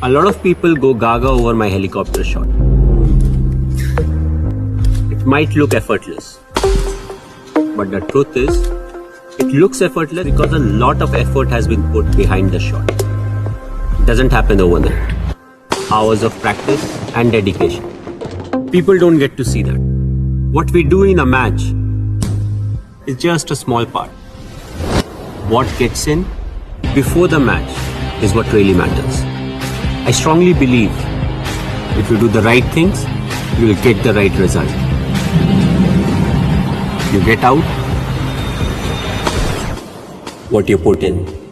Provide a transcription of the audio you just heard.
A lot of people go gaga over my helicopter shot. It might look effortless, but the truth is, it looks effortless because a lot of effort has been put behind the shot. It doesn't happen overnight. Hours of practice and dedication. People don't get to see that. What we do in a match is just a small part. What gets in before the match is what really matters. I strongly believe if you do the right things, you will get the right result. You get out what you put in.